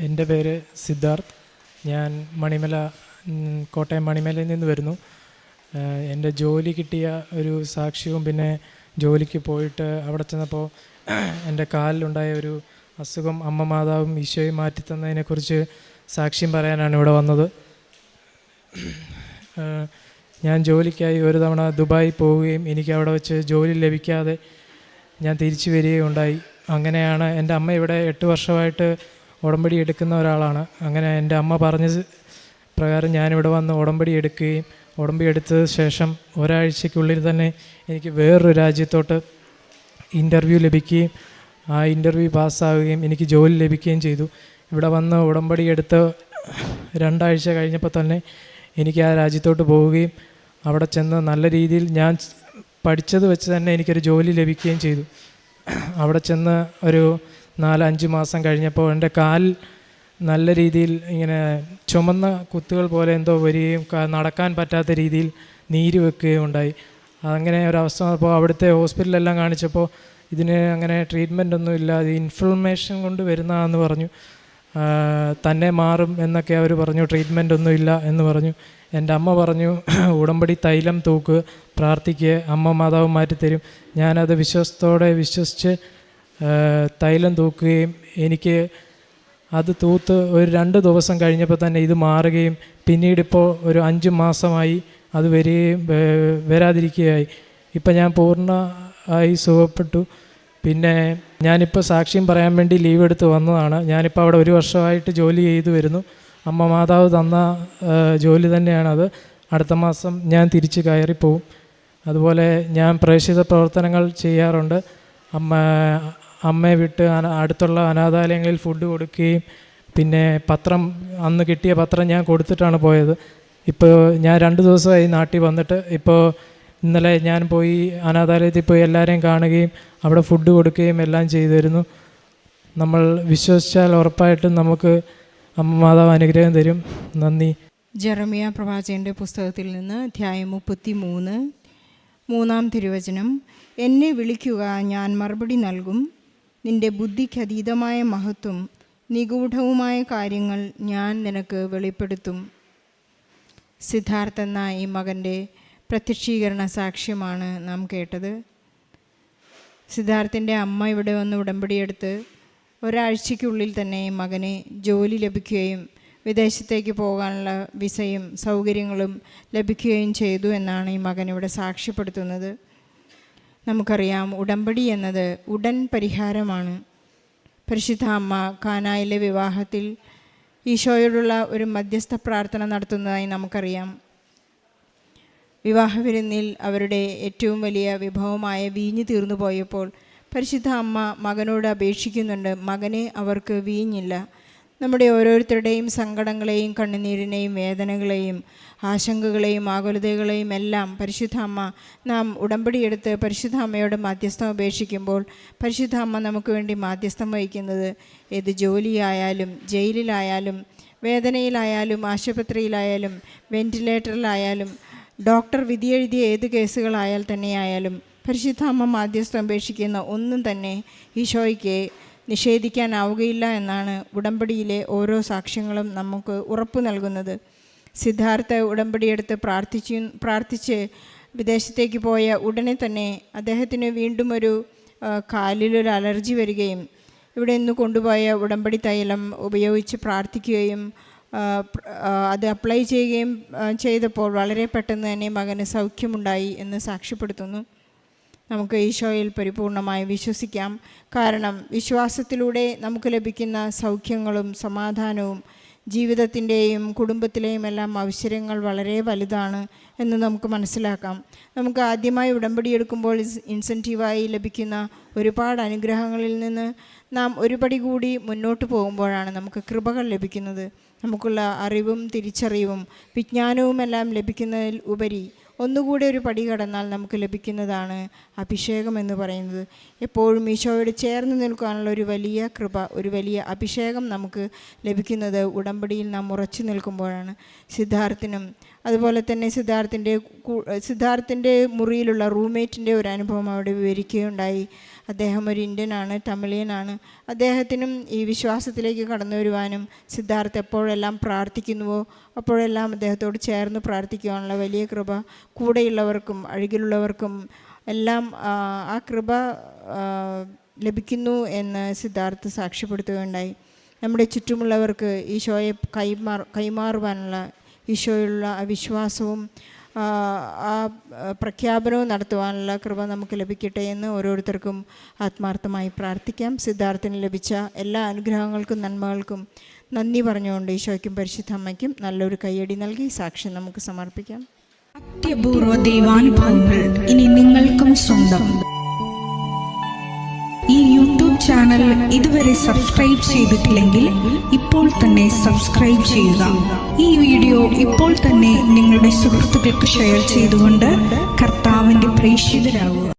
എൻ്റെ പേര് സിദ്ധാർത്ഥ്. ഞാൻ കോട്ടയം മണിമലയിൽ നിന്ന് വരുന്നു. എൻ്റെ ജോലി കിട്ടിയ ഒരു സാക്ഷ്യവും പിന്നെ ജോലിക്ക് പോയിട്ട് അവിടെ ചെന്നപ്പോൾ എൻ്റെ കാലിലുണ്ടായ ഒരു അസുഖം അമ്മ മാതാവും ഈശോയും മാറ്റിത്തന്നതിനെക്കുറിച്ച് സാക്ഷ്യം പറയാനാണ് ഇവിടെ വന്നത്. ഞാൻ ജോലിക്കായി ഒരു തവണ ദുബായി പോവുകയും എനിക്ക് അവിടെ വെച്ച് ജോലി ലഭിക്കാതെ ഞാൻ തിരിച്ചു വരികയുണ്ടായി. അങ്ങനെയാണ് എൻ്റെ അമ്മ ഇവിടെ 8 വർഷമായിട്ട് ഉടമ്പടി എടുക്കുന്ന ഒരാളാണ്. അങ്ങനെ എൻ്റെ അമ്മ പറഞ്ഞത് പ്രകാരം ഞാനിവിടെ വന്ന് ഉടമ്പടി എടുക്കുകയും ഉടമ്പടി എടുത്ത ശേഷം ഒരാഴ്ചയ്ക്കുള്ളിൽ തന്നെ എനിക്ക് വേറൊരു രാജ്യത്തോട്ട് ഇൻ്റർവ്യൂ ലഭിക്കുകയും ആ ഇൻ്റർവ്യൂ പാസ്സാവുകയും എനിക്ക് ജോലി ലഭിക്കുകയും ചെയ്തു. ഇവിടെ വന്ന് ഉടമ്പടി എടുത്ത് 2 ആഴ്ച കഴിഞ്ഞപ്പോൾ തന്നെ എനിക്ക് ആ രാജ്യത്തോട്ട് പോവുകയും അവിടെ ചെന്ന് നല്ല രീതിയിൽ ഞാൻ പഠിച്ചത് വെച്ച് തന്നെ എനിക്കൊരു ജോലി ലഭിക്കുകയും ചെയ്തു. അവിടെ ചെന്ന് ഒരു 4-5 മാസം കഴിഞ്ഞപ്പോൾ എൻ്റെ കാൽ നല്ല രീതിയിൽ ഇങ്ങനെ ചുമന്ന കുത്തുകൾ പോലെ എന്തോ വരികയും നടക്കാൻ പറ്റാത്ത രീതിയിൽ നീര് വെക്കുകയും ഉണ്ടായി. അങ്ങനെ ഒരവസ്ഥ വന്നപ്പോൾ അവിടുത്തെ ഹോസ്പിറ്റലിലെല്ലാം കാണിച്ചപ്പോൾ ഇതിന് അങ്ങനെ ട്രീറ്റ്മെൻ്റ് ഒന്നും ഇല്ല, ഇത് ഇൻഫ്ലമേഷൻ കൊണ്ട് വരുന്നതാണെന്ന് പറഞ്ഞു. തന്നെ മാറും എന്നൊക്കെ അവർ പറഞ്ഞു, ട്രീറ്റ്മെൻ്റ് ഒന്നും ഇല്ല എന്ന് പറഞ്ഞു. എൻ്റെ അമ്മ പറഞ്ഞു, ഉടമ്പടി തൈലം തൂക്ക്, പ്രാർത്ഥിക്കുക, അമ്മ മാതാവ് മാറ്റിത്തരും. ഞാനത് വിശ്വസിച്ച് തൈലം തൂക്കുകയും എനിക്ക് അത് തൂത്ത് ഒരു 2 ദിവസം കഴിഞ്ഞപ്പോൾ തന്നെ ഇത് മാറുകയും പിന്നീടിപ്പോൾ ഒരു 5 മാസമായി അത് വരാതിരിക്കുകയായി. ഇപ്പം ഞാൻ പൂർണ്ണമായി സുഖപ്പെട്ടു. പിന്നെ ഞാനിപ്പോൾ സാക്ഷ്യം പറയാൻ വേണ്ടി ലീവ് എടുത്ത് വന്നതാണ്. ഞാനിപ്പോൾ അവിടെ 1 വർഷമായിട്ട് ജോലി ചെയ്തു വരുന്നു. അമ്മ മാതാവ് തന്ന ജോലി തന്നെയാണത്. അടുത്ത മാസം ഞാൻ തിരിച്ച് കയറിപ്പോവും. അതുപോലെ ഞാൻ പ്രേക്ഷിത പ്രവർത്തനങ്ങൾ ചെയ്യാറുണ്ട്. അമ്മയെ വിട്ട് അടുത്തുള്ള അനാഥാലയങ്ങളിൽ ഫുഡ് കൊടുക്കുകയും പിന്നെ പത്രം, അന്ന് കിട്ടിയ പത്രം ഞാൻ കൊടുത്തിട്ടാണ് പോയത്. ഇപ്പോൾ ഞാൻ 2 ദിവസമായി നാട്ടിൽ വന്നിട്ട്. ഇപ്പോൾ ഇന്നലെ ഞാൻ പോയി അനാഥാലയത്തിൽ പോയി എല്ലാവരെയും കാണുകയും അവിടെ ഫുഡ് കൊടുക്കുകയും എല്ലാം ചെയ്തു തരുന്നു. നമ്മൾ വിശ്വസിച്ചാൽ ഉറപ്പായിട്ടും നമുക്ക് അമ്മ മാതാവ് അനുഗ്രഹം തരും. നന്ദി. ജെറമിയ പ്രവാചകൻ്റെ പുസ്തകത്തിൽ നിന്ന് അധ്യായം 33 3-ാം തിരുവചനം. എന്നെ വിളിക്കുക, ഞാൻ മറുപടി നൽകും. നിൻ്റെ ബുദ്ധിക്കതീതമായ മഹത്വം, നിഗൂഢവുമായ കാര്യങ്ങൾ ഞാൻ നിനക്ക് വെളിപ്പെടുത്തും. സിദ്ധാർത്ഥ് എന്ന ഈ മകൻ്റെ പ്രത്യക്ഷീകരണ സാക്ഷ്യമാണ് നാം കേട്ടത്. സിദ്ധാർത്ഥിൻ്റെ അമ്മ ഇവിടെ വന്ന് ഉടമ്പടിയെടുത്ത് ഒരാഴ്ചയ്ക്കുള്ളിൽ തന്നെ മകന് ജോലി ലഭിക്കുകയും വിദേശത്തേക്ക് പോകാനുള്ള വിസയും സൗകര്യങ്ങളും ലഭിക്കുകയും ചെയ്തു എന്നാണ് ഈ മകൻ ഇവിടെ സാക്ഷ്യപ്പെടുത്തുന്നത്. നമുക്കറിയാം, ഉടമ്പടി എന്നത് ഉടൻ പരിഹാരമാണ്. പരിശുദ്ധ അമ്മ കാനായിലെ വിവാഹത്തിൽ ഈശോയോടുള്ള ഒരു മധ്യസ്ഥ പ്രാർത്ഥന നടത്തുന്നതായി നമുക്കറിയാം. വിവാഹ വിരുന്നിൽ അവരുടെ ഏറ്റവും വലിയ വിഭവമായ വീഞ്ഞ് തീർന്നു പോയപ്പോൾ പരിശുദ്ധ അമ്മ മകനോട് അപേക്ഷിക്കുന്നുണ്ട്, മകനെ അവർക്ക് വീഞ്ഞില്ല. നമ്മുടെ ഓരോരുത്തരുടെയും സങ്കടങ്ങളെയും കണ്ണുനീരിനെയും വേദനകളെയും ആശങ്കകളെയും ആകുലതകളെയും എല്ലാം പരിശുദ്ധ അമ്മ, നാം ഉടമ്പടിയെടുത്ത് പരിശുദ്ധ അമ്മയോട് മാധ്യസ്ഥം അപേക്ഷിക്കുമ്പോൾ പരിശുദ്ധ അമ്മ നമുക്ക് വേണ്ടി മാധ്യസ്ഥം വഹിക്കുന്നത് ഏത് ജോലിയായാലും, ജയിലിലായാലും, വേദനയിലായാലും, ആശുപത്രിയിലായാലും, വെൻറ്റിലേറ്ററിലായാലും, ഡോക്ടർ വിധിയെഴുതിയ ഏത് കേസുകളായാൽ തന്നെയായാലും പരിശുദ്ധ അമ്മ മാധ്യസ്ഥം അപേക്ഷിക്കുന്ന ഒന്നും തന്നെ ഈശോയ്ക്ക് നിഷേധിക്കാനാവുകയില്ല എന്നാണ് ഉടമ്പടിയിലെ ഓരോ സാക്ഷ്യങ്ങളും നമുക്ക് ഉറപ്പു നൽകുന്നത്. സിദ്ധാർത്ഥ ഉടമ്പടിയെടുത്ത് പ്രാർത്ഥിച്ച് വിദേശത്തേക്ക് പോയ ഉടനെ തന്നെ അദ്ദേഹത്തിന് വീണ്ടും ഒരു കാലിലൊരു അലർജി വരികയും ഇവിടെ നിന്ന് കൊണ്ടുപോയ ഉടമ്പടി തൈലം ഉപയോഗിച്ച് പ്രാർത്ഥിക്കുകയും അത് അപ്ലൈ ചെയ്യുകയും ചെയ്തപ്പോൾ വളരെ പെട്ടെന്ന് തന്നെ മകന് സൗഖ്യമുണ്ടായി എന്ന് സാക്ഷ്യപ്പെടുത്തുന്നു. നമുക്ക് ഈശോയിൽ പരിപൂർണമായി വിശ്വസിക്കാം. കാരണം വിശ്വാസത്തിലൂടെ നമുക്ക് ലഭിക്കുന്ന സൗഖ്യങ്ങളും സമാധാനവും ജീവിതത്തിൻ്റെയും കുടുംബത്തിലെയും എല്ലാം ഐശ്വര്യങ്ങൾ വളരെ വലുതാണ് എന്ന് നമുക്ക് മനസ്സിലാക്കാം. നമുക്ക് ആദ്യമായി ഉടമ്പടി എടുക്കുമ്പോൾ ഇൻസെൻറ്റീവായി ലഭിക്കുന്ന ഒരുപാട് അനുഗ്രഹങ്ങളിൽ നിന്ന് നാം ഒരു പടി കൂടി മുന്നോട്ട് പോകുമ്പോഴാണ് നമുക്ക് കൃപകൾ ലഭിക്കുന്നത്. നമുക്കുള്ള അറിവും തിരിച്ചറിവും വിജ്ഞാനവും എല്ലാം ലഭിക്കുന്നതിൽ ഉപരി ഒന്നുകൂടി ഒരു പടി കടന്നാൽ നമുക്ക് ലഭിക്കുന്നതാണ് അഭിഷേകം എന്ന് പറയുന്നത്. എപ്പോഴും ഈശോയോട് ചേർന്ന് നിൽക്കാനുള്ള ഒരു വലിയ കൃപ, ഒരു വലിയ അഭിഷേകം നമുക്ക് ലഭിക്കുന്നത് ഉടമ്പടിയിൽ നാം ഉറച്ചു നിൽക്കുമ്പോഴാണ്. സിദ്ധാർത്ഥിനും അതുപോലെ തന്നെ സിദ്ധാർത്ഥിൻ്റെ മുറിയിലുള്ള റൂംമേറ്റിൻ്റെ ഒരു അനുഭവം അവിടെ വിവരിക്കുകയുണ്ടായി. അദ്ദേഹം ഒരു ഇന്ത്യനാണ്, തമിഴിയനാണ്. അദ്ദേഹത്തിനും ഈ വിശ്വാസത്തിലേക്ക് കടന്നു വരുവാനും സിദ്ധാർത്ഥ് എപ്പോഴെല്ലാം പ്രാർത്ഥിക്കുന്നുവോ അപ്പോഴെല്ലാം അദ്ദേഹത്തോട് ചേർന്ന് പ്രാർത്ഥിക്കുവാനുള്ള വലിയ കൃപ കൂടെയുള്ളവർക്കും അഴുകിലുള്ളവർക്കും എല്ലാം ആ കൃപ ലഭിക്കുന്നു എന്ന് സിദ്ധാർത്ഥ് സാക്ഷ്യപ്പെടുത്തുകയുണ്ടായി. നമ്മുടെ ചുറ്റുമുള്ളവർക്ക് ഈശോയെ കൈമാറുവാനുള്ള ഈശോയുള്ള വിശ്വാസവും ആ പ്രഖ്യാപനവും നടത്തുവാനുള്ള കൃപ നമുക്ക് ലഭിക്കട്ടെ എന്ന് ഓരോരുത്തർക്കും ആത്മാർത്ഥമായി പ്രാർത്ഥിക്കാം. സിദ്ധാർത്ഥിന് ലഭിച്ച എല്ലാ അനുഗ്രഹങ്ങൾക്കും നന്മകൾക്കും നന്ദി പറഞ്ഞുകൊണ്ട് ഈശോയ്ക്കും പരിശുദ്ധ അമ്മയ്ക്കും നല്ലൊരു കയ്യടി നൽകി സാക്ഷ്യം നമുക്ക് സമർപ്പിക്കാം. അത്യപൂർവ ദൈവാനുഭവങ്ങൾ ഇനി നിങ്ങൾക്കും സ്വന്തം. ഈ യൂട്യൂബ് ചാനൽ ഇതുവരെ സബ്സ്ക്രൈബ് ചെയ്തിട്ടില്ലെങ്കിൽ ഇപ്പോൾ തന്നെ സബ്സ്ക്രൈബ് ചെയ്യുക. ഈ വീഡിയോ ഇപ്പോൾ തന്നെ നിങ്ങളുടെ സുഹൃത്തുക്കൾക്ക് ഷെയർ ചെയ്തുകൊണ്ട് കർത്താവിൻ്റെ പ്രേക്ഷിതരാകുക.